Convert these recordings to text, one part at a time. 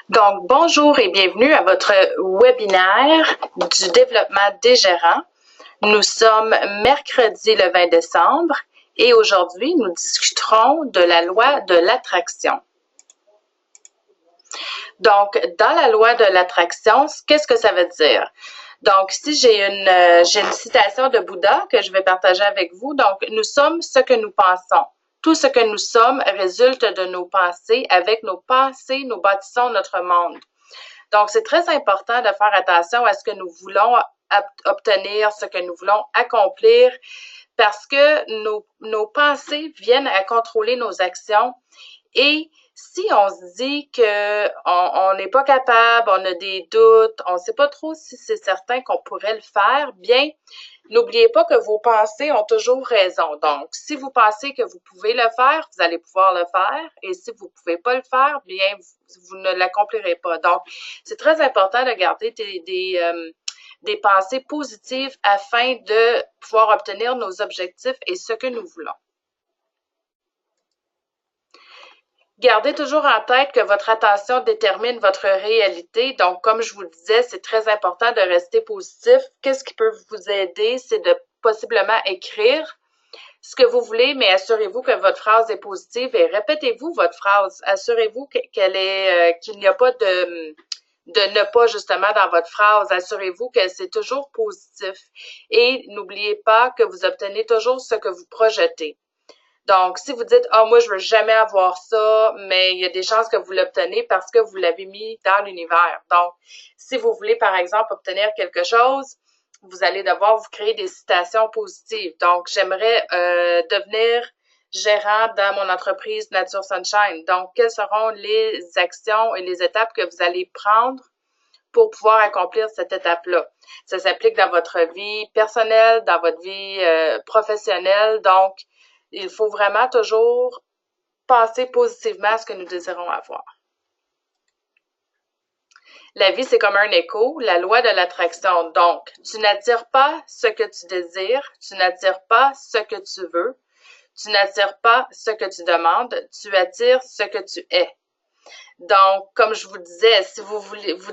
Donc, bonjour et bienvenue à votre webinaire du développement des gérants. Nous sommes mercredi le 20 décembre et aujourd'hui, nous discuterons de la loi de l'attraction. Donc, dans la loi de l'attraction, qu'est-ce que ça veut dire? Donc, ici, j'ai une citation de Bouddha que je vais partager avec vous. Donc, nous sommes ce que nous pensons. Tout ce que nous sommes résulte de nos pensées. Avec nos pensées, nous bâtissons notre monde. Donc, c'est très important de faire attention à ce que nous voulons obtenir, ce que nous voulons accomplir, parce que nos pensées viennent à contrôler nos actions. Et si on se dit qu'on n'est pas capable, on a des doutes, on ne sait pas trop si c'est certain qu'on pourrait le faire, bien, n'oubliez pas que vos pensées ont toujours raison. Donc, si vous pensez que vous pouvez le faire, vous allez pouvoir le faire. Et si vous ne pouvez pas le faire, bien, vous ne l'accomplirez pas. Donc, c'est très important de garder des pensées positives afin de pouvoir obtenir nos objectifs et ce que nous voulons. Gardez toujours en tête que votre attention détermine votre réalité. Donc, comme je vous le disais, c'est très important de rester positif. Qu'est-ce qui peut vous aider? C'est de possiblement écrire ce que vous voulez, mais assurez-vous que votre phrase est positive et répétez-vous votre phrase. Assurez-vous qu'il n'y a pas de ne pas justement dans votre phrase. Assurez-vous que c'est toujours positif. Et n'oubliez pas que vous obtenez toujours ce que vous projetez. Donc, si vous dites « Ah, moi, je veux jamais avoir ça », mais il y a des chances que vous l'obtenez parce que vous l'avez mis dans l'univers. Donc, si vous voulez, par exemple, obtenir quelque chose, vous allez devoir vous créer des citations positives. Donc, j'aimerais devenir gérant dans mon entreprise Nature Sunshine. Donc, quelles seront les actions et les étapes que vous allez prendre pour pouvoir accomplir cette étape-là? Ça s'applique dans votre vie personnelle, dans votre vie professionnelle. Donc, il faut vraiment toujours penser positivement à ce que nous désirons avoir. La vie, c'est comme un écho, la loi de l'attraction. Donc, tu n'attires pas ce que tu désires, tu n'attires pas ce que tu veux, tu n'attires pas ce que tu demandes, tu attires ce que tu es. Donc, comme je vous disais, si vous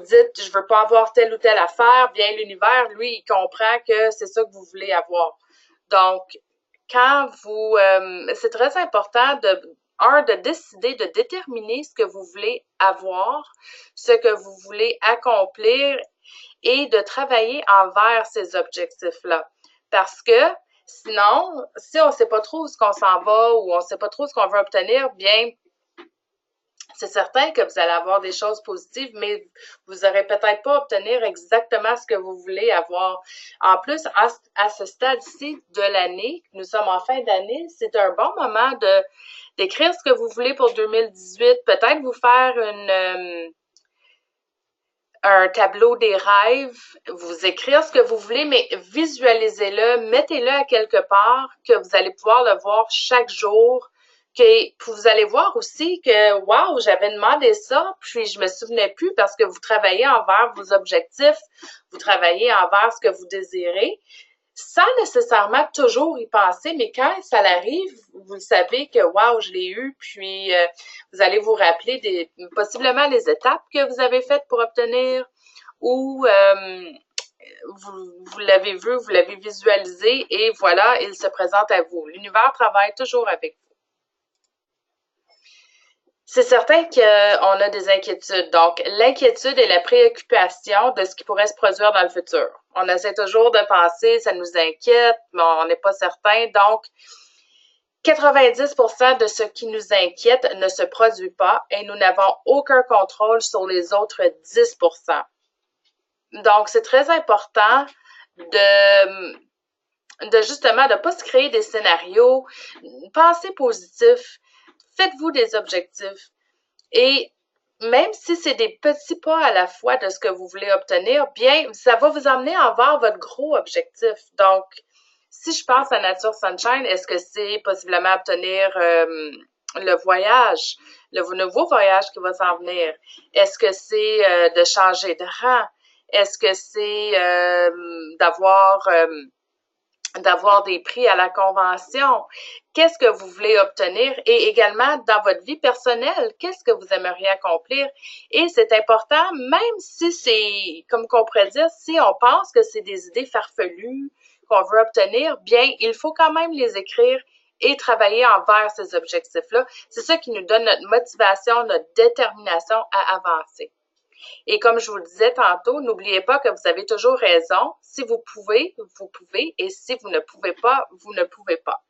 dites « je veux pas avoir telle ou telle affaire », bien l'univers, lui, il comprend que c'est ça que vous voulez avoir. Donc, quand vous, c'est très important de décider, de déterminer ce que vous voulez avoir, ce que vous voulez accomplir et de travailler envers ces objectifs-là. Parce que sinon, si on ne sait pas trop où ce qu'on s'en va ou on ne sait pas trop ce qu'on veut obtenir, bien, c'est certain que vous allez avoir des choses positives, mais vous n'aurez peut-être pas obtenir exactement ce que vous voulez avoir. En plus, à ce stade-ci de l'année, nous sommes en fin d'année, c'est un bon moment d'écrire ce que vous voulez pour 2018, peut-être vous faire un tableau des rêves, vous écrire ce que vous voulez, mais visualisez-le, mettez-le à quelque part, que vous allez pouvoir le voir chaque jour, que vous allez voir aussi que, wow, j'avais demandé ça, puis je me souvenais plus parce que vous travaillez envers vos objectifs, vous travaillez envers ce que vous désirez, sans nécessairement toujours y penser, mais quand ça arrive, vous savez que, wow, je l'ai eu, puis vous allez vous rappeler possiblement les étapes que vous avez faites pour obtenir, ou vous l'avez vu, vous l'avez visualisé, et voilà, il se présente à vous. L'univers travaille toujours avec vous. C'est certain qu'on a des inquiétudes. Donc, l'inquiétude et la préoccupation de ce qui pourrait se produire dans le futur. On essaie toujours de penser, ça nous inquiète, mais on n'est pas certain. Donc, 90% de ce qui nous inquiète ne se produit pas et nous n'avons aucun contrôle sur les autres 10%. Donc, c'est très important de justement de ne pas se créer des scénarios, pensez positif, faites-vous des objectifs et même si c'est des petits pas à la fois de ce que vous voulez obtenir, bien, ça va vous emmener envers votre gros objectif. Donc, si je pense à Nature Sunshine, est-ce que c'est possiblement obtenir le voyage, le nouveau voyage qui va s'en venir? Est-ce que c'est de changer de rang? Est-ce que c'est d'avoir d'avoir des prix à la convention? Qu'est-ce que vous voulez obtenir? Et également, dans votre vie personnelle, qu'est-ce que vous aimeriez accomplir? Et c'est important, même si c'est, comme qu'on pourrait dire, si on pense que c'est des idées farfelues qu'on veut obtenir, bien, il faut quand même les écrire et travailler envers ces objectifs-là. C'est ça qui nous donne notre motivation, notre détermination à avancer. Et comme je vous le disais tantôt, n'oubliez pas que vous avez toujours raison. Si vous pouvez, vous pouvez. Et si vous ne pouvez pas, vous ne pouvez pas.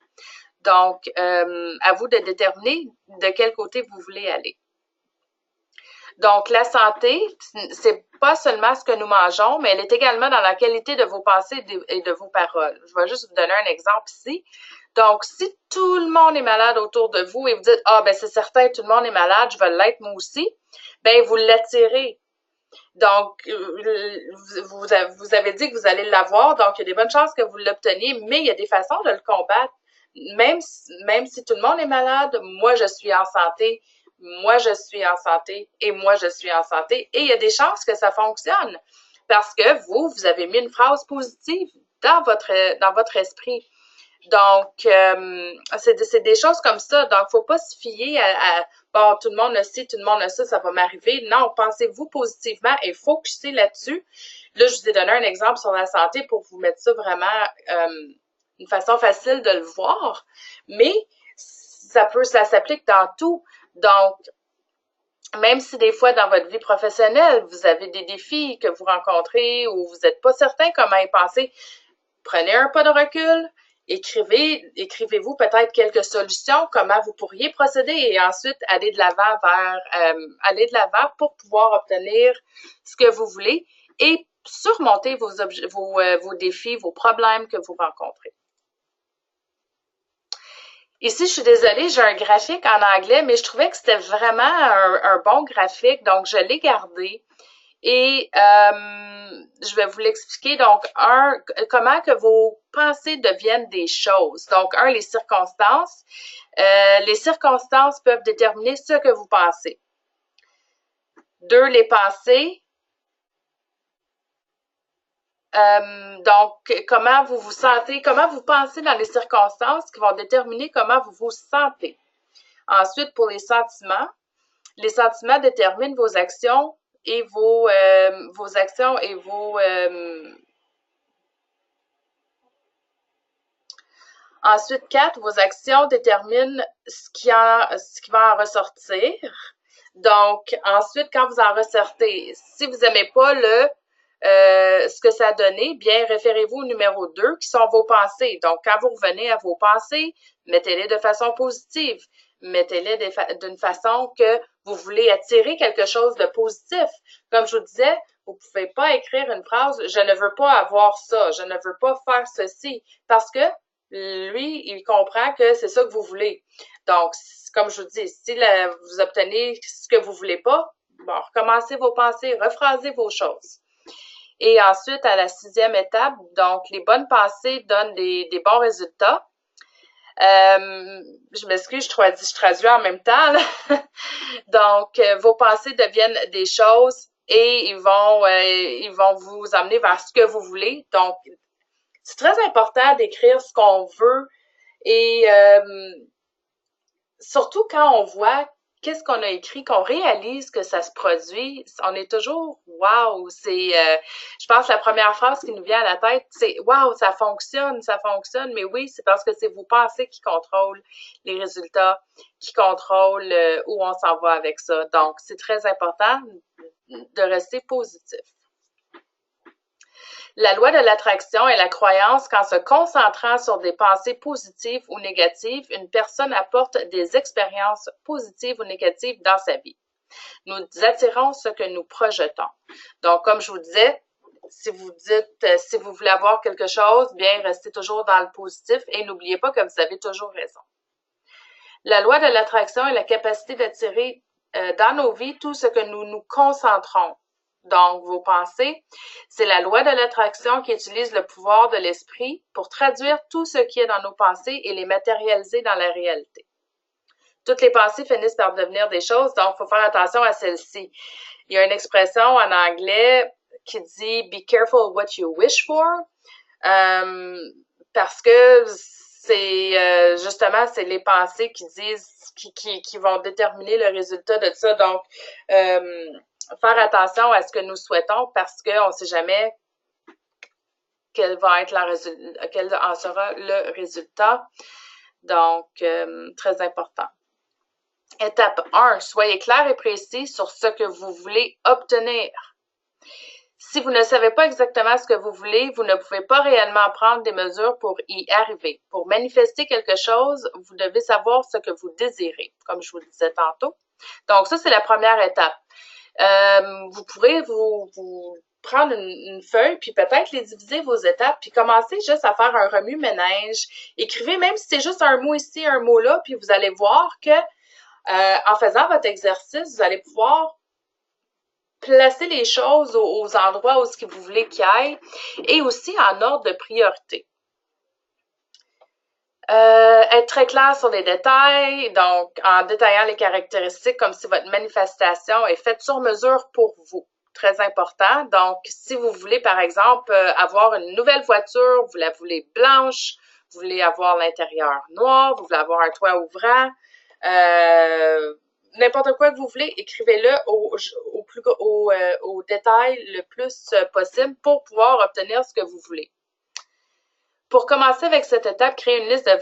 Donc, à vous de déterminer de quel côté vous voulez aller. Donc, la santé, c'est pas seulement ce que nous mangeons, mais elle est également dans la qualité de vos pensées et de vos paroles. Je vais juste vous donner un exemple ici. Donc, si tout le monde est malade autour de vous et vous dites, ah, ben c'est certain, tout le monde est malade, je vais l'être moi aussi, ben vous l'attirez. Donc, vous avez dit que vous allez l'avoir, donc il y a des bonnes chances que vous l'obteniez, mais il y a des façons de le combattre. Même si tout le monde est malade, moi je suis en santé, moi je suis en santé et moi je suis en santé. Et il y a des chances que ça fonctionne parce que vous avez mis une phrase positive dans votre esprit. Donc, c'est des choses comme ça. Donc, faut pas se fier à bon, tout le monde a ci, tout le monde a ça va m'arriver. Non, pensez-vous positivement et focusez là-dessus. Là, je vous ai donné un exemple sur la santé pour vous mettre ça vraiment une façon facile de le voir. Mais ça s'applique dans tout. Donc, même si des fois dans votre vie professionnelle, vous avez des défis que vous rencontrez ou vous n'êtes pas certain comment y penser, prenez un pas de recul, écrivez-vous peut-être quelques solutions, comment vous pourriez procéder et ensuite aller de l'avant pour pouvoir obtenir ce que vous voulez et surmonter vos défis, vos problèmes que vous rencontrez. Ici, je suis désolée, j'ai un graphique en anglais, mais je trouvais que c'était vraiment un bon graphique, donc je l'ai gardé. Et je vais vous l'expliquer. Donc, comment que vos pensées deviennent des choses. Donc, les circonstances. Les circonstances peuvent déterminer ce que vous pensez. 2, les pensées. Donc, comment vous vous sentez, comment vous pensez dans les circonstances qui vont déterminer comment vous vous sentez. Ensuite, pour les sentiments déterminent vos actions et vos actions et vos ensuite 4, vos actions déterminent ce qui va en ressortir. Donc, ensuite, quand vous en ressortez, si vous n'aimez pas ce que ça a donné, bien, référez-vous au numéro 2, qui sont vos pensées. Donc, quand vous revenez à vos pensées, mettez-les de façon positive. Mettez-les d'une façon que vous voulez attirer quelque chose de positif. Comme je vous disais, vous ne pouvez pas écrire une phrase « Je ne veux pas avoir ça, je ne veux pas faire ceci », parce que lui, il comprend que c'est ça que vous voulez. Donc, comme je vous dis, si vous obtenez ce que vous voulez pas, bon, recommencez vos pensées, rephrasez vos choses. Et ensuite, à la 6e étape, donc, les bonnes pensées donnent des bons résultats. Je m'excuse, je traduis en même temps, là. Donc, vos pensées deviennent des choses et ils vont vous emmener vers ce que vous voulez. Donc, c'est très important d'écrire ce qu'on veut et surtout quand on voit qu'est-ce qu'on a écrit, qu'on réalise que ça se produit, on est toujours « wow ». Je pense que la première phrase qui nous vient à la tête, c'est « wow, ça fonctionne ». Mais oui, c'est parce que c'est vos pensées qui contrôlent les résultats, qui contrôlent où on s'en va avec ça. Donc, c'est très important de rester positif. La loi de l'attraction est la croyance qu'en se concentrant sur des pensées positives ou négatives, une personne apporte des expériences positives ou négatives dans sa vie. Nous attirons ce que nous projetons. Donc, comme je vous disais, si vous voulez avoir quelque chose, bien, restez toujours dans le positif et n'oubliez pas que vous avez toujours raison. La loi de l'attraction est la capacité d'attirer dans nos vies tout ce que nous nous concentrons. Donc, vos pensées, c'est la loi de l'attraction qui utilise le pouvoir de l'esprit pour traduire tout ce qui est dans nos pensées et les matérialiser dans la réalité. Toutes les pensées finissent par devenir des choses, donc il faut faire attention à celle-ci. Il y a une expression en anglais qui dit « Be careful what you wish for ». parce que c'est justement, c'est les pensées qui disent, qui vont déterminer le résultat de ça. Donc, faire attention à ce que nous souhaitons parce qu'on ne sait jamais quel en sera le résultat. Donc, très important. Étape 1, soyez clair et précis sur ce que vous voulez obtenir. Si vous ne savez pas exactement ce que vous voulez, vous ne pouvez pas réellement prendre des mesures pour y arriver. Pour manifester quelque chose, vous devez savoir ce que vous désirez, comme je vous le disais tantôt. Donc, ça, c'est la première étape. Vous pourrez vous prendre une feuille, puis peut-être les diviser vos étapes, puis commencer juste à faire un remue-ménage. Écrivez même si c'est juste un mot ici, un mot là, puis vous allez voir que en faisant votre exercice, vous allez pouvoir placer les choses aux endroits où ce que vous voulez qu'ils aillent et aussi en ordre de priorité. Être très clair sur les détails, donc en détaillant les caractéristiques comme si votre manifestation est faite sur mesure pour vous. Très important. Donc, si vous voulez, par exemple, avoir une nouvelle voiture, vous la voulez blanche, vous voulez avoir l'intérieur noir, vous voulez avoir un toit ouvrant, n'importe quoi que vous voulez, écrivez-le au détail le plus possible pour pouvoir obtenir ce que vous voulez. Pour commencer avec cette étape, créez une liste de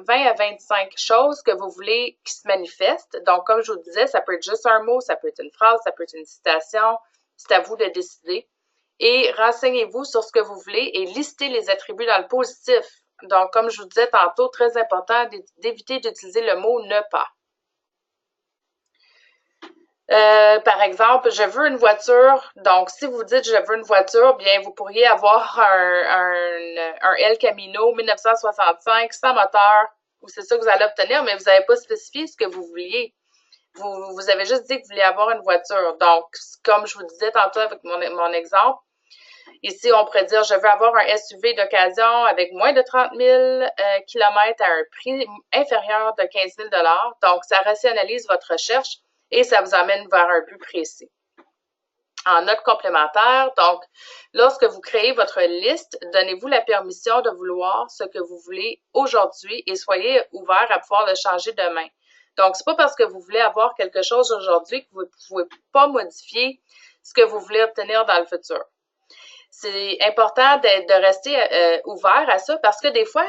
20 à 25 choses que vous voulez qui se manifestent. Donc, comme je vous disais, ça peut être juste un mot, ça peut être une phrase, ça peut être une citation. C'est à vous de décider. Et renseignez-vous sur ce que vous voulez et listez les attributs dans le positif. Donc, comme je vous disais tantôt, très important d'éviter d'utiliser le mot « ne pas ». Par exemple, je veux une voiture. Donc, si vous dites je veux une voiture, bien, vous pourriez avoir un El Camino 1965 sans moteur, ou c'est ça que vous allez obtenir, mais vous n'avez pas spécifié ce que vous vouliez. Vous avez juste dit que vous vouliez avoir une voiture. Donc, comme je vous disais tantôt avec mon exemple, ici, on pourrait dire je veux avoir un SUV d'occasion avec moins de 30 000 km à un prix inférieur de 15 000 $. Donc, ça rationalise votre recherche et ça vous amène vers un but précis. En note complémentaire, donc, lorsque vous créez votre liste, donnez-vous la permission de vouloir ce que vous voulez aujourd'hui et soyez ouvert à pouvoir le changer demain. Donc, c'est pas parce que vous voulez avoir quelque chose aujourd'hui que vous ne pouvez pas modifier ce que vous voulez obtenir dans le futur. C'est important de rester ouvert à ça parce que des fois,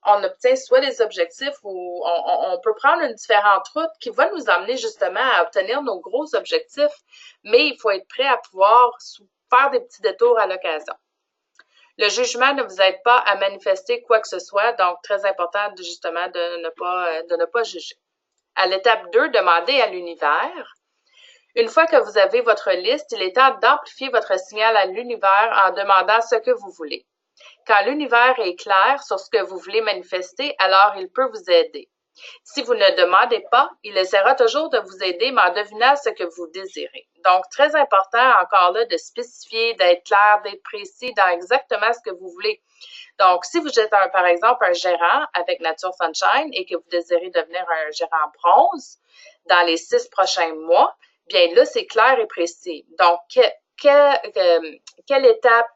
on obtient soit des objectifs ou on peut prendre une différente route qui va nous amener justement à obtenir nos gros objectifs, mais il faut être prêt à pouvoir faire des petits détours à l'occasion. Le jugement ne vous aide pas à manifester quoi que ce soit, donc très important justement de ne pas juger. À l'étape 2, demandez à l'univers. Une fois que vous avez votre liste, il est temps d'amplifier votre signal à l'univers en demandant ce que vous voulez. Quand l'univers est clair sur ce que vous voulez manifester, alors il peut vous aider. Si vous ne demandez pas, il essaiera toujours de vous aider, mais en devinant ce que vous désirez. Donc, très important encore là de spécifier, d'être clair, d'être précis dans exactement ce que vous voulez. Donc, si vous êtes par exemple un gérant avec Nature Sunshine et que vous désirez devenir un gérant bronze dans les 6 prochains mois, bien là, c'est clair et précis. Donc, quelle étape,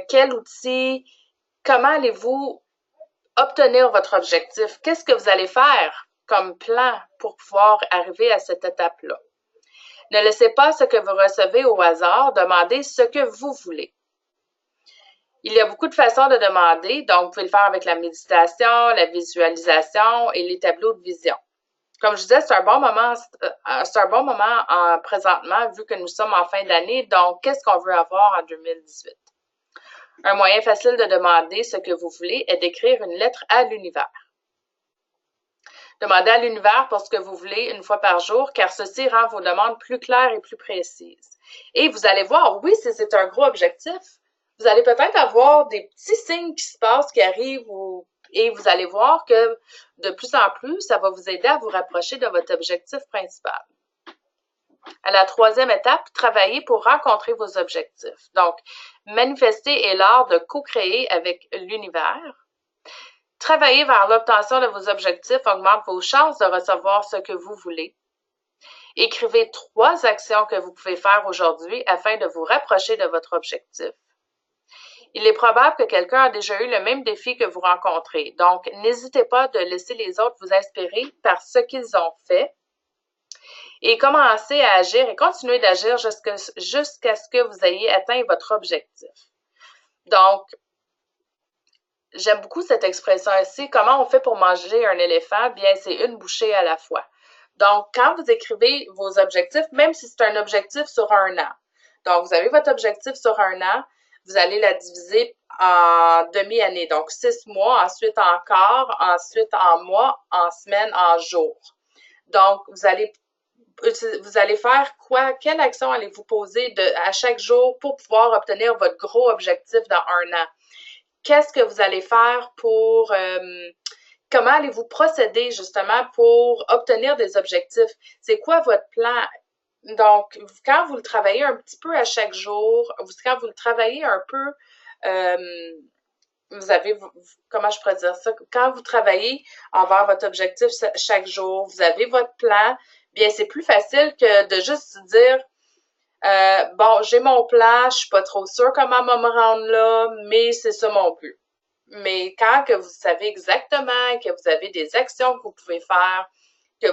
quel outil, comment allez-vous obtenir votre objectif? Qu'est-ce que vous allez faire comme plan pour pouvoir arriver à cette étape-là? Ne laissez pas ce que vous recevez au hasard, demandez ce que vous voulez. Il y a beaucoup de façons de demander, donc vous pouvez le faire avec la méditation, la visualisation et les tableaux de vision. Comme je disais, c'est un bon moment présentement, vu que nous sommes en fin d'année. Donc, qu'est-ce qu'on veut avoir en 2018? Un moyen facile de demander ce que vous voulez est d'écrire une lettre à l'univers. Demandez à l'univers pour ce que vous voulez une fois par jour, car ceci rend vos demandes plus claires et plus précises. Et vous allez voir, oui, si c'est un gros objectif, vous allez peut-être avoir des petits signes qui se passent, qui arrivent, et vous allez voir que de plus en plus, ça va vous aider à vous rapprocher de votre objectif principal. À la 3e étape, travaillez pour rencontrer vos objectifs. Donc, manifester est l'art de co-créer avec l'univers. Travailler vers l'obtention de vos objectifs augmente vos chances de recevoir ce que vous voulez. Écrivez 3 actions que vous pouvez faire aujourd'hui afin de vous rapprocher de votre objectif. Il est probable que quelqu'un a déjà eu le même défi que vous rencontrez. Donc, n'hésitez pas de laisser les autres vous inspirer par ce qu'ils ont fait et commencez à agir et continuez d'agir jusqu'à ce que vous ayez atteint votre objectif. Donc, j'aime beaucoup cette expression ici. Comment on fait pour manger un éléphant? Bien, c'est une bouchée à la fois. Donc, quand vous écrivez vos objectifs, même si c'est un objectif sur un an, donc vous avez votre objectif sur un an, vous allez la diviser en demi-année, donc 6 mois, ensuite en quart, ensuite en mois, en semaines, en jours. Donc, vous allez faire quoi? Quelle action allez-vous poser à chaque jour pour pouvoir obtenir votre gros objectif dans un an? Qu'est-ce que vous allez faire pour... comment allez-vous procéder justement pour obtenir des objectifs? C'est quoi votre plan? Donc, quand vous le travaillez un petit peu à chaque jour, quand vous le travaillez un peu, vous avez, comment je pourrais dire ça? Quand vous travaillez envers votre objectif chaque jour, vous avez votre plan, bien, c'est plus facile que de juste dire, bon, j'ai mon plan, je suis pas trop sûre comment me rendre là, mais c'est ça mon but. Mais quand que vous savez exactement que vous avez des actions que vous pouvez faire, que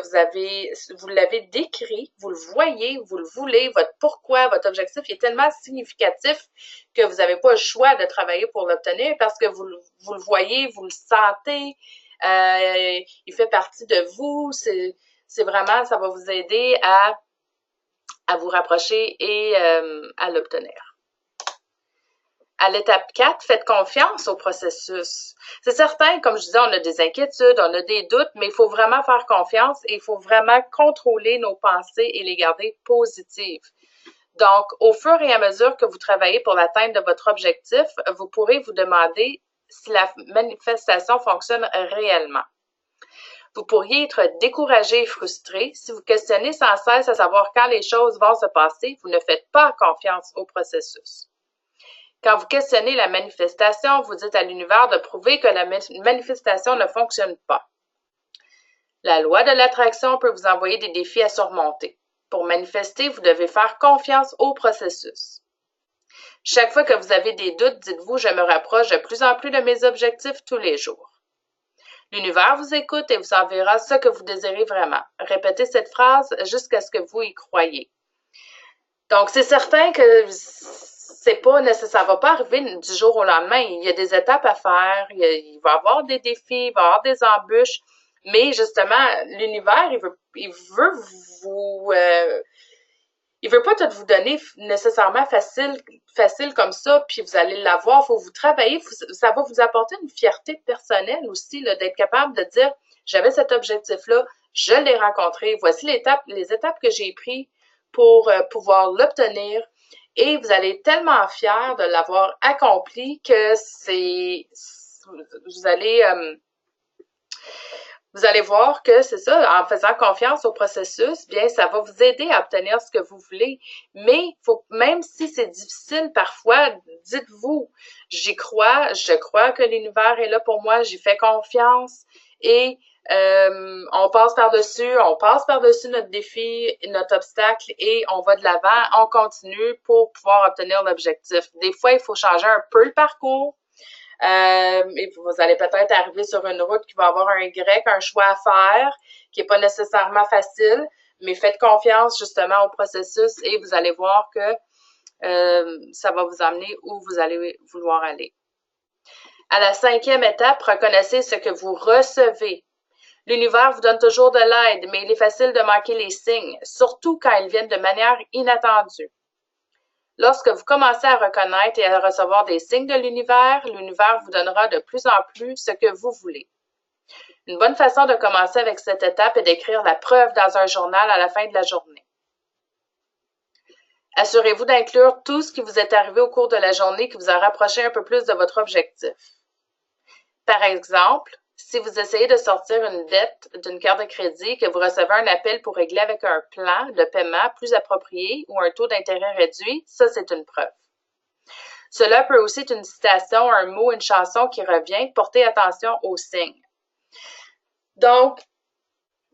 vous l'avez décrit, vous le voyez, vous le voulez, votre pourquoi, votre objectif est tellement significatif que vous n'avez pas le choix de travailler pour l'obtenir parce que vous le voyez, vous le sentez, il fait partie de vous, c'est vraiment, ça va vous aider à vous rapprocher et à l'obtenir. À l'étape 4, faites confiance au processus. C'est certain, comme je disais, on a des inquiétudes, on a des doutes, mais il faut vraiment faire confiance et il faut vraiment contrôler nos pensées et les garder positives. Donc, au fur et à mesure que vous travaillez pour l'atteinte de votre objectif, vous pourrez vous demander si la manifestation fonctionne réellement. Vous pourriez être découragé et frustré si vous questionnez sans cesse à savoir quand les choses vont se passer, vous ne faites pas confiance au processus. Quand vous questionnez la manifestation, vous dites à l'univers de prouver que la manifestation ne fonctionne pas. La loi de l'attraction peut vous envoyer des défis à surmonter. Pour manifester, vous devez faire confiance au processus. Chaque fois que vous avez des doutes, dites-vous « Je me rapproche de plus en plus de mes objectifs tous les jours ». L'univers vous écoute et vous enverra ce que vous désirez vraiment. Répétez cette phrase jusqu'à ce que vous y croyez. Donc, c'est certain que ça va pas arriver du jour au lendemain. Il y a des étapes à faire, il va y avoir des défis, il va y avoir des embûches, mais justement, l'univers, il veut pas tout vous donner nécessairement facile comme ça, puis vous allez l'avoir, faut vous travailler, ça va vous apporter une fierté personnelle aussi, là, d'être capable de dire, j'avais cet objectif-là, je l'ai rencontré, voici les étapes que j'ai prises pour pouvoir l'obtenir. Et vous allez être tellement fiers de l'avoir accompli que vous allez voir que c'est ça, en faisant confiance au processus, bien, ça va vous aider à obtenir ce que vous voulez. Mais même si c'est difficile parfois, dites-vous, j'y crois, je crois que l'univers est là pour moi, j'y fais confiance et on passe par-dessus notre défi, notre obstacle et on va de l'avant, on continue pour pouvoir obtenir l'objectif. Des fois, il faut changer un peu le parcours et vous allez peut-être arriver sur une route qui va avoir un Y, un choix à faire qui n'est pas nécessairement facile, mais faites confiance justement au processus et vous allez voir que ça va vous amener où vous allez vouloir aller. À la 5e étape, reconnaissez ce que vous recevez. L'univers vous donne toujours de l'aide, mais il est facile de manquer les signes, surtout quand ils viennent de manière inattendue. Lorsque vous commencez à reconnaître et à recevoir des signes de l'univers vous donnera de plus en plus ce que vous voulez. Une bonne façon de commencer avec cette étape est d'écrire la preuve dans un journal à la fin de la journée. Assurez-vous d'inclure tout ce qui vous est arrivé au cours de la journée qui vous a rapproché un peu plus de votre objectif. Par exemple, si vous essayez de sortir une dette d'une carte de crédit et que vous recevez un appel pour régler avec un plan de paiement plus approprié ou un taux d'intérêt réduit, ça c'est une preuve. Cela peut aussi être une citation, un mot, une chanson qui revient. Portez attention aux signes. Donc,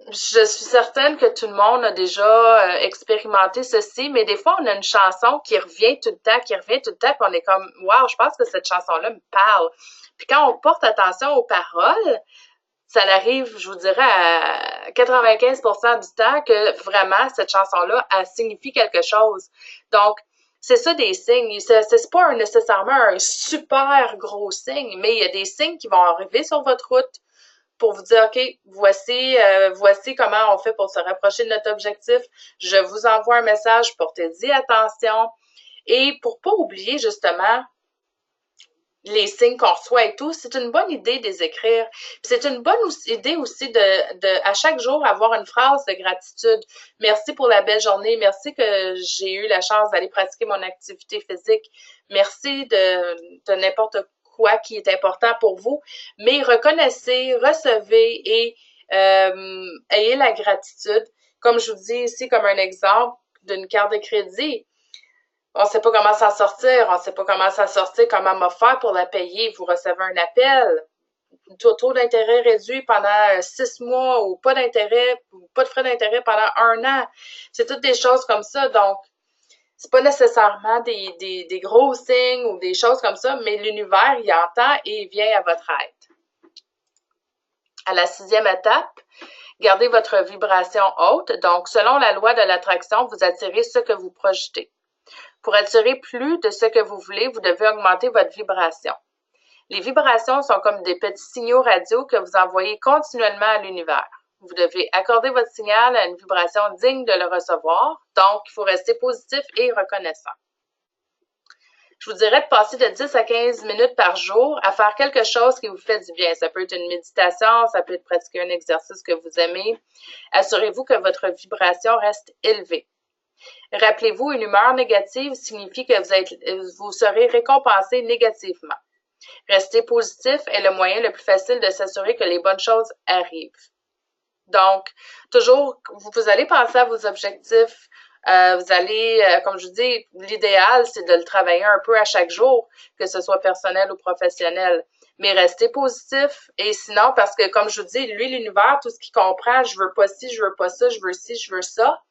Je suis certaine que tout le monde a déjà expérimenté ceci, mais des fois, on a une chanson qui revient tout le temps, qui revient tout le temps, puis on est comme, wow, je pense que cette chanson-là me parle. Puis quand on porte attention aux paroles, ça arrive, je vous dirais, à 95% du temps que vraiment, cette chanson-là, elle signifie quelque chose. Donc, c'est ça des signes. C'est pas nécessairement un super gros signe, mais il y a des signes qui vont arriver sur votre route pour vous dire, OK, voici comment on fait pour se rapprocher de notre objectif. Je vous envoie un message, portez-y attention. Et pour pas oublier, justement, les signes qu'on reçoit et tout, c'est une bonne idée de les écrire. C'est une bonne idée aussi à chaque jour avoir une phrase de gratitude. Merci pour la belle journée. Merci que j'ai eu la chance d'aller pratiquer mon activité physique. Merci de n'importe quoi qui est important pour vous. Mais reconnaissez, recevez et ayez la gratitude. Comme je vous dis ici, comme un exemple d'une carte de crédit. On ne sait pas comment s'en sortir, on ne sait pas comment s'en sortir, comment me faire pour la payer. Vous recevez un appel, taux d'intérêt réduit pendant 6 mois ou pas d'intérêt, ou pas de frais d'intérêt pendant 1 an. C'est toutes des choses comme ça. Donc, c'est pas nécessairement des gros signes ou des choses comme ça, mais l'univers, il entend et il vient à votre aide. À la 6e étape, gardez votre vibration haute. Donc, selon la loi de l'attraction, vous attirez ce que vous projetez. Pour attirer plus de ce que vous voulez, vous devez augmenter votre vibration. Les vibrations sont comme des petits signaux radio que vous envoyez continuellement à l'univers. Vous devez accorder votre signal à une vibration digne de le recevoir, donc il faut rester positif et reconnaissant. Je vous dirais de passer de 10 à 15 minutes par jour à faire quelque chose qui vous fait du bien. Ça peut être une méditation, ça peut être pratiquer un exercice que vous aimez. Assurez-vous que votre vibration reste élevée. Rappelez-vous, une humeur négative signifie que vous serez récompensé négativement. Rester positif est le moyen le plus facile de s'assurer que les bonnes choses arrivent. Donc, toujours, vous allez penser à vos objectifs. Vous allez, comme je vous dis, l'idéal, c'est de le travailler un peu à chaque jour, que ce soit personnel ou professionnel. Mais restez positif. Et sinon, parce que, comme je vous dis, lui, l'univers, tout ce qu'il comprend, je veux pas ci, je veux pas ça, je veux ci, je veux ça,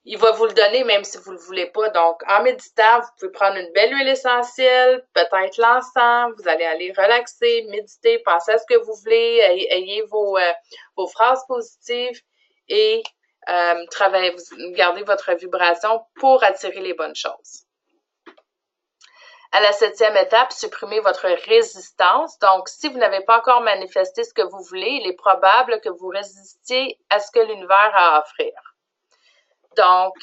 il va vous le donner même si vous ne le voulez pas. Donc, en méditant, vous pouvez prendre une belle huile essentielle, peut-être l'encens, vous allez aller relaxer, méditer, penser à ce que vous voulez, ayez vos phrases positives et gardez votre vibration pour attirer les bonnes choses. À la 7e étape, supprimez votre résistance. Donc, si vous n'avez pas encore manifesté ce que vous voulez, il est probable que vous résistiez à ce que l'univers a à offrir. Donc,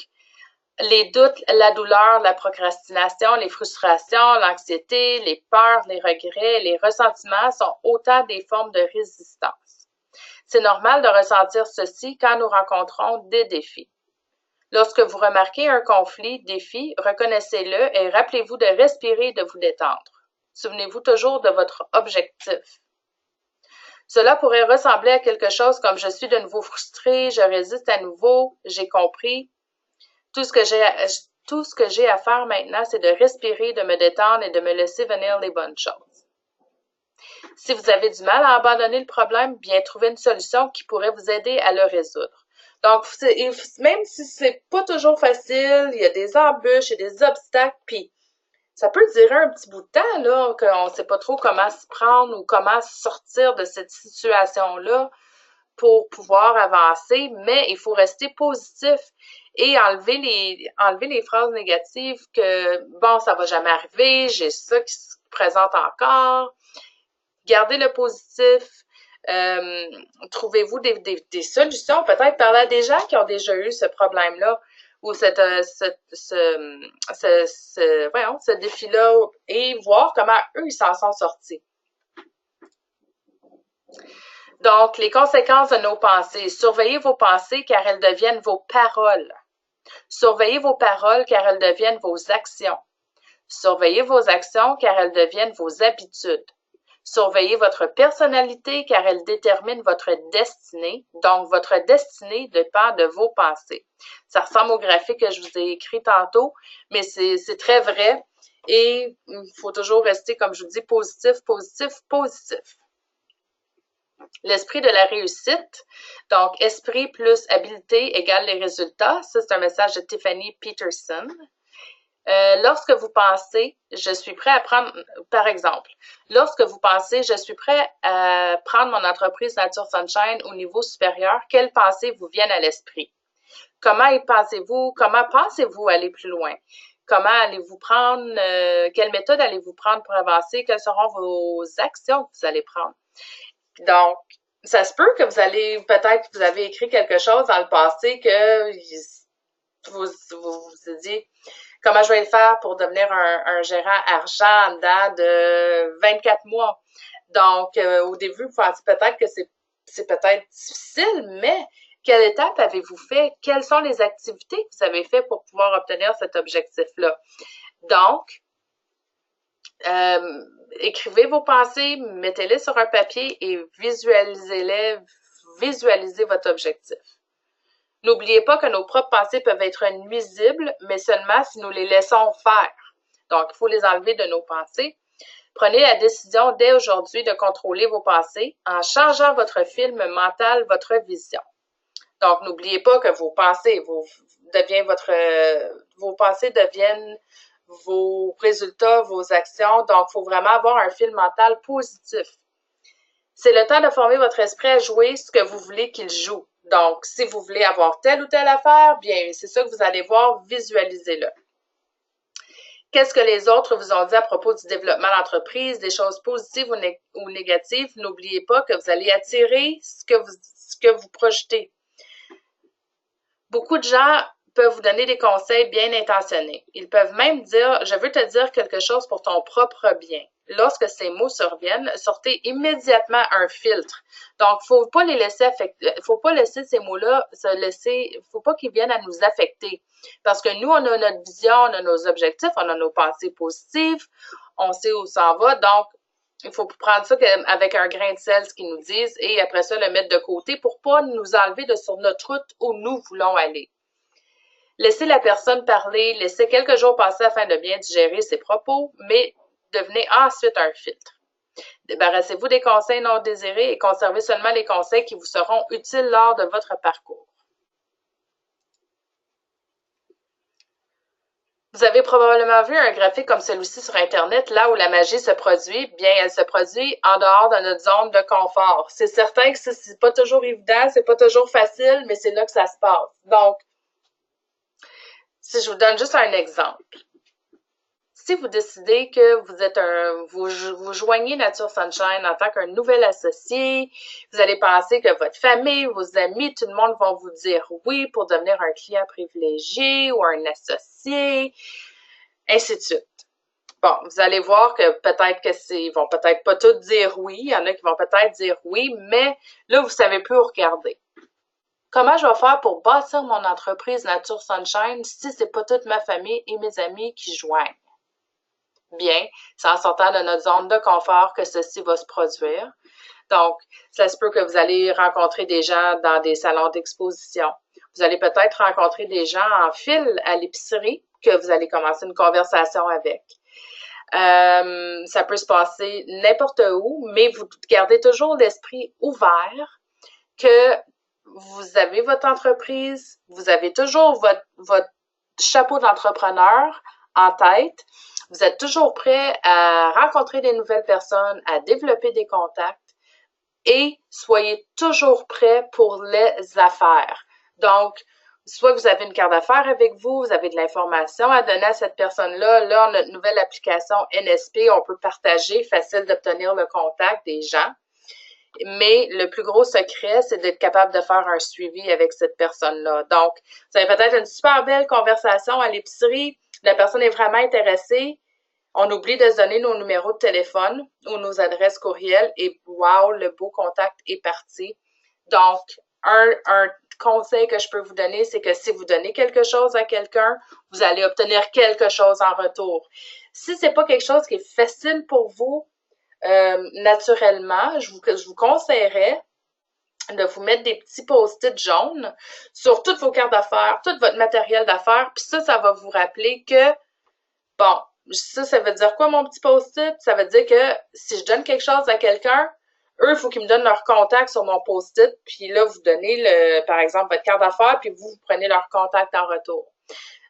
les doutes, la douleur, la procrastination, les frustrations, l'anxiété, les peurs, les regrets, les ressentiments sont autant des formes de résistance. C'est normal de ressentir ceci quand nous rencontrons des défis. Lorsque vous remarquez un conflit, défi, reconnaissez-le et rappelez-vous de respirer et de vous détendre. Souvenez-vous toujours de votre objectif. Cela pourrait ressembler à quelque chose comme je suis de nouveau frustré, je résiste à nouveau, j'ai compris. Tout ce que j'ai à faire maintenant, c'est de respirer, de me détendre et de me laisser venir les bonnes choses. Si vous avez du mal à abandonner le problème, bien trouver une solution qui pourrait vous aider à le résoudre. Donc, même si c'est pas toujours facile, il y a des embûches, il y a des obstacles, puis ça peut durer un petit bout de temps, là, qu'on ne sait pas trop comment se prendre ou comment sortir de cette situation-là pour pouvoir avancer, mais il faut rester positif et enlever les phrases négatives que, bon, ça va jamais arriver, j'ai ça qui se présente encore. Gardez le positif. Trouvez-vous des solutions, peut-être parler à des gens qui ont déjà eu ce problème-là ou ce défi-là et voir comment eux, ils s'en sont sortis. Donc, les conséquences de nos pensées. Surveillez vos pensées car elles deviennent vos paroles. Surveillez vos paroles car elles deviennent vos actions. Surveillez vos actions car elles deviennent vos habitudes. Surveillez votre personnalité car elle détermine votre destinée. Donc, votre destinée dépend de vos pensées. Ça ressemble au graphique que je vous ai écrit tantôt, mais c'est très vrai et il faut toujours rester, comme je vous dis, positif, positif, positif. L'esprit de la réussite. Donc, esprit plus habileté égale les résultats. Ça, c'est un message de Tiffany Peterson. Lorsque vous pensez, je suis prêt à prendre, par exemple, lorsque vous pensez, je suis prêt à prendre mon entreprise Nature Sunshine au niveau supérieur, quelles pensées vous viennent à l'esprit? Comment pensez-vous aller plus loin? Comment allez-vous prendre, quelle méthode allez-vous prendre pour avancer? Quelles seront vos actions que vous allez prendre? Donc, ça se peut que peut-être que vous avez écrit quelque chose dans le passé que vous dit comment je vais le faire pour devenir un gérant argent en dedans de 24 mois. Donc, au début, vous pensez peut-être que c'est peut-être difficile, mais quelle étape avez-vous fait? Quelles sont les activités que vous avez faites pour pouvoir obtenir cet objectif-là? Donc, écrivez vos pensées, mettez-les sur un papier et visualisez votre objectif. N'oubliez pas que nos propres pensées peuvent être nuisibles, mais seulement si nous les laissons faire. Donc, il faut les enlever de nos pensées. Prenez la décision dès aujourd'hui de contrôler vos pensées en changeant votre film mental, votre vision. Donc, n'oubliez pas que vos pensées deviennent vos résultats, vos actions. Donc, il faut vraiment avoir un film mental positif. C'est le temps de former votre esprit à jouer ce que vous voulez qu'il joue. Donc, si vous voulez avoir telle ou telle affaire, bien, c'est ça que vous allez voir, visualisez-le. Qu'est-ce que les autres vous ont dit à propos du développement d'entreprise, des choses positives ou négatives? N'oubliez pas que vous allez attirer ce que vous projetez. Beaucoup de gens peuvent vous donner des conseils bien intentionnés. Ils peuvent même dire « Je veux te dire quelque chose pour ton propre bien ». Lorsque ces mots surviennent, sortez immédiatement un filtre. Donc, faut pas laisser ces mots-là faut pas qu'ils viennent à nous affecter. Parce que nous, on a notre vision, on a nos objectifs, on a nos pensées positives, on sait où ça va. Donc, il faut prendre ça avec un grain de sel, ce qu'ils nous disent, et après ça, le mettre de côté pour pas nous enlever de sur notre route où nous voulons aller. Laissez la personne parler, laissez quelques jours passer afin de bien digérer ses propos, mais devenez ensuite un filtre. Débarrassez-vous des conseils non désirés et conservez seulement les conseils qui vous seront utiles lors de votre parcours. Vous avez probablement vu un graphique comme celui-ci sur Internet, là où la magie se produit, bien, elle se produit en dehors de notre zone de confort. C'est certain que c'est pas toujours évident, c'est pas toujours facile, mais c'est là que ça se passe. Donc, si je vous donne juste un exemple. Si vous décidez que vous joignez Nature Sunshine en tant qu'un nouvel associé, vous allez penser que votre famille, vos amis, tout le monde vont vous dire oui pour devenir un client privilégié ou un associé, ainsi de suite. Bon, vous allez voir que ils vont peut-être pas tous dire oui, il y en a qui vont peut-être dire oui, mais là, vous savez plus où regarder. Comment je vais faire pour bâtir mon entreprise Nature Sunshine si c'est pas toute ma famille et mes amis qui joignent? Bien, c'est en sortant de notre zone de confort que ceci va se produire. Donc, ça se peut que vous allez rencontrer des gens dans des salons d'exposition. Vous allez peut-être rencontrer des gens en file à l'épicerie que vous allez commencer une conversation avec. Ça peut se passer n'importe où, mais vous gardez toujours l'esprit ouvert que vous avez votre entreprise, vous avez toujours votre chapeau d'entrepreneur en tête. Vous êtes toujours prêt à rencontrer des nouvelles personnes, à développer des contacts et soyez toujours prêt pour les affaires. Donc, soit vous avez une carte d'affaires avec vous, vous avez de l'information à donner à cette personne-là. Là, notre nouvelle application NSP, on peut partager, facile d'obtenir le contact des gens. Mais le plus gros secret, c'est d'être capable de faire un suivi avec cette personne-là. Donc, vous avez peut-être une super belle conversation à l'épicerie, la personne est vraiment intéressée, on oublie de se donner nos numéros de téléphone ou nos adresses courriel et wow, le beau contact est parti. Donc, un conseil que je peux vous donner, c'est que si vous donnez quelque chose à quelqu'un, vous allez obtenir quelque chose en retour. Si c'est pas quelque chose qui est facile pour vous, naturellement, je vous conseillerais de vous mettre des petits post-it jaunes sur toutes vos cartes d'affaires, tout votre matériel d'affaires, puis ça va vous rappeler que, bon, ça veut dire quoi mon petit post-it? Ça veut dire que si je donne quelque chose à quelqu'un, Eux, il faut qu'ils me donnent leur contact sur mon post-it, puis là, vous donnez, par exemple, votre carte d'affaires, puis vous prenez leur contact en retour.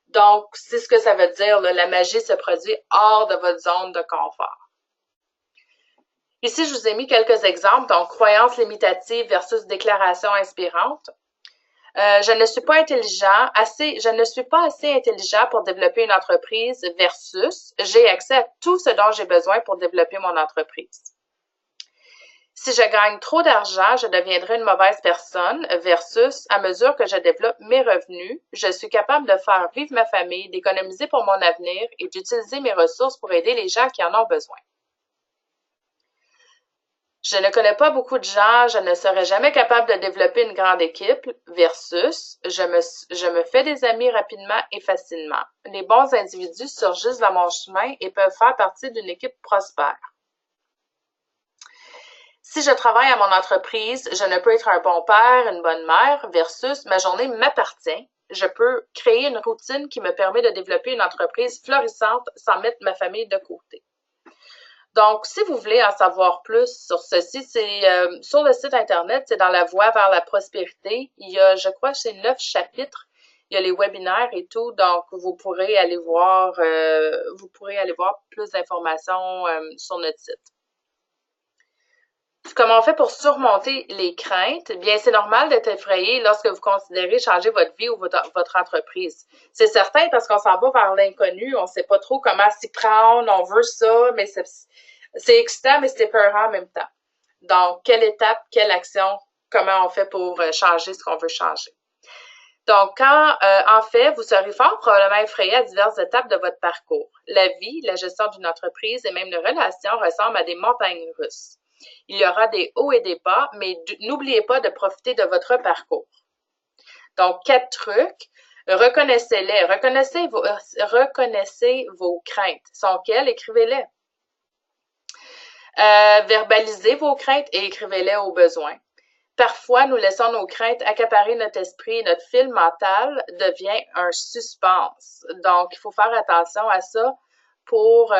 Donc, c'est ce que ça veut dire, là, la magie se produit hors de votre zone de confort. Ici, je vous ai mis quelques exemples, donc croyances limitatives versus déclarations inspirantes. Je ne suis pas assez intelligent pour développer une entreprise versus j'ai accès à tout ce dont j'ai besoin pour développer mon entreprise. Si je gagne trop d'argent, je deviendrai une mauvaise personne versus à mesure que je développe mes revenus, je suis capable de faire vivre ma famille, d'économiser pour mon avenir et d'utiliser mes ressources pour aider les gens qui en ont besoin. Je ne connais pas beaucoup de gens, je ne serai jamais capable de développer une grande équipe versus je me fais des amis rapidement et facilement. Les bons individus surgissent dans mon chemin et peuvent faire partie d'une équipe prospère. Si je travaille à mon entreprise, je ne peux être un bon père, une bonne mère versus ma journée m'appartient. Je peux créer une routine qui me permet de développer une entreprise florissante sans mettre ma famille de côté. Donc, si vous voulez en savoir plus sur ceci, c'est sur le site internet, c'est dans la voie vers la prospérité. Il y a, je crois, c'est 9 chapitres. Il y a les webinaires et tout, donc vous pourrez aller voir plus d'informations sur notre site. Comment on fait pour surmonter les craintes? Bien, c'est normal d'être effrayé lorsque vous considérez changer votre vie ou votre entreprise. C'est certain parce qu'on s'en va vers l'inconnu, on ne sait pas trop comment s'y prendre, on veut ça, mais c'est excitant, mais c'est épeurant en même temps. Donc, quelle étape, quelle action, comment on fait pour changer ce qu'on veut changer? Donc, en fait, vous serez fort probablement effrayé à diverses étapes de votre parcours. La vie, la gestion d'une entreprise et même les relations ressemblent à des montagnes russes. Il y aura des hauts et des bas, mais n'oubliez pas de profiter de votre parcours. Donc, 4 trucs. Reconnaissez-les. Reconnaissez vos craintes. Sont quelles? Écrivez-les. Verbalisez vos craintes et écrivez-les au besoin. Parfois, nous laissons nos craintes accaparer notre esprit et notre fil mental devient un suspense. Donc, il faut faire attention à ça pour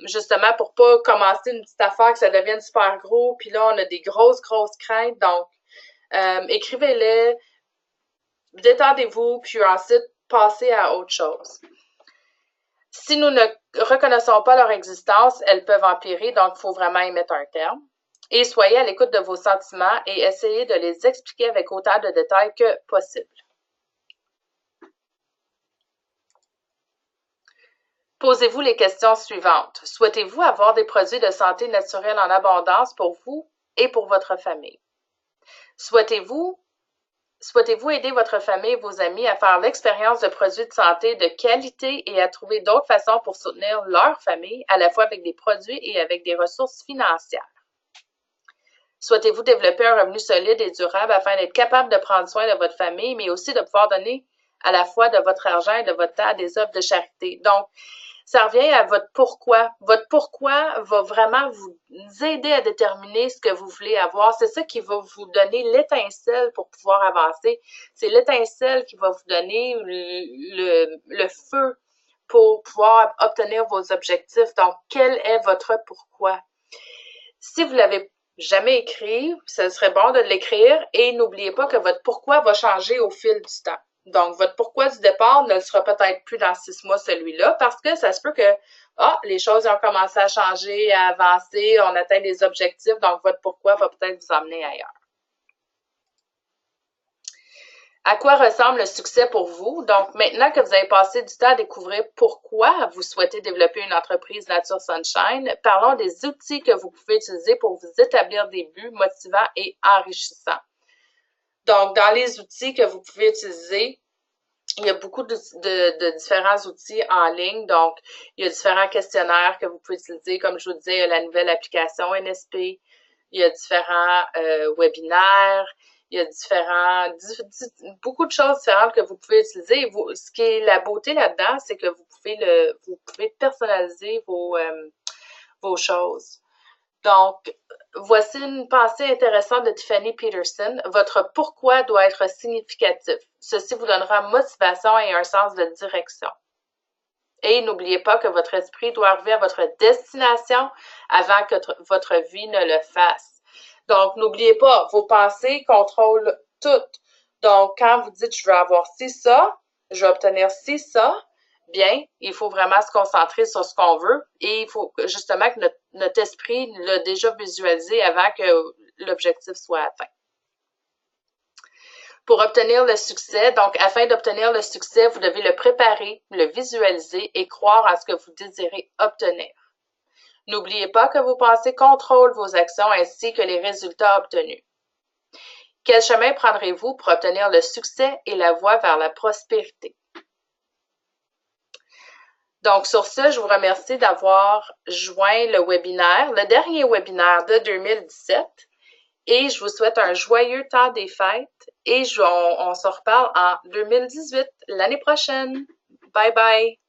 justement pour pas commencer une petite affaire que ça devienne super gros, puis là on a des grosses craintes. Donc écrivez-les, détendez-vous, puis ensuite passez à autre chose. Si nous ne reconnaissons pas leur existence, elles peuvent empirer, donc il faut vraiment y mettre un terme. Et soyez à l'écoute de vos sentiments et essayez de les expliquer avec autant de détails que possible. Posez-vous les questions suivantes. Souhaitez-vous avoir des produits de santé naturelle en abondance pour vous et pour votre famille? Souhaitez-vous aider votre famille et vos amis à faire l'expérience de produits de santé de qualité et à trouver d'autres façons pour soutenir leur famille, à la fois avec des produits et avec des ressources financières? Souhaitez-vous développer un revenu solide et durable afin d'être capable de prendre soin de votre famille, mais aussi de pouvoir donner à la fois de votre argent et de votre temps à des œuvres de charité? Donc, ça revient à votre pourquoi. Votre pourquoi va vraiment vous aider à déterminer ce que vous voulez avoir. C'est ça qui va vous donner l'étincelle pour pouvoir avancer. C'est l'étincelle qui va vous donner le feu pour pouvoir obtenir vos objectifs. Donc, quel est votre pourquoi? Si vous l'avez jamais écrit, ce serait bon de l'écrire et n'oubliez pas que votre pourquoi va changer au fil du temps. Donc, votre pourquoi du départ ne sera peut-être plus dans 6 mois celui-là parce que ça se peut que les choses ont commencé à changer, à avancer, on atteint des objectifs, donc votre pourquoi va peut-être vous emmener ailleurs. À quoi ressemble le succès pour vous? Donc, maintenant que vous avez passé du temps à découvrir pourquoi vous souhaitez développer une entreprise Nature Sunshine, parlons des outils que vous pouvez utiliser pour vous établir des buts motivants et enrichissants. Donc, dans les outils que vous pouvez utiliser, il y a beaucoup de différents outils en ligne. Donc, il y a différents questionnaires que vous pouvez utiliser. Comme je vous disais, il y a la nouvelle application NSP. Il y a différents webinaires. Il y a beaucoup de choses différentes que vous pouvez utiliser. Ce qui est la beauté là-dedans, c'est que vous pouvez personnaliser vos choses. Donc, voici une pensée intéressante de Tiffany Peterson. Votre pourquoi doit être significatif. Ceci vous donnera motivation et un sens de direction. Et n'oubliez pas que votre esprit doit arriver à votre destination avant que votre vie ne le fasse. Donc, n'oubliez pas, vos pensées contrôlent tout. Donc, quand vous dites « je veux avoir ci, ça », « je vais obtenir ci, ça », bien, il faut vraiment se concentrer sur ce qu'on veut et il faut justement que notre esprit l'a déjà visualisé avant que l'objectif soit atteint. Pour obtenir le succès, donc afin d'obtenir le succès, vous devez le préparer, le visualiser et croire à ce que vous désirez obtenir. N'oubliez pas que vos pensées contrôlent vos actions ainsi que les résultats obtenus. Quel chemin prendrez-vous pour obtenir le succès et la voie vers la prospérité? Donc, sur ce, je vous remercie d'avoir joint le webinaire, le dernier webinaire de 2017. Et je vous souhaite un joyeux temps des fêtes et on se reparle en 2018, l'année prochaine. Bye bye!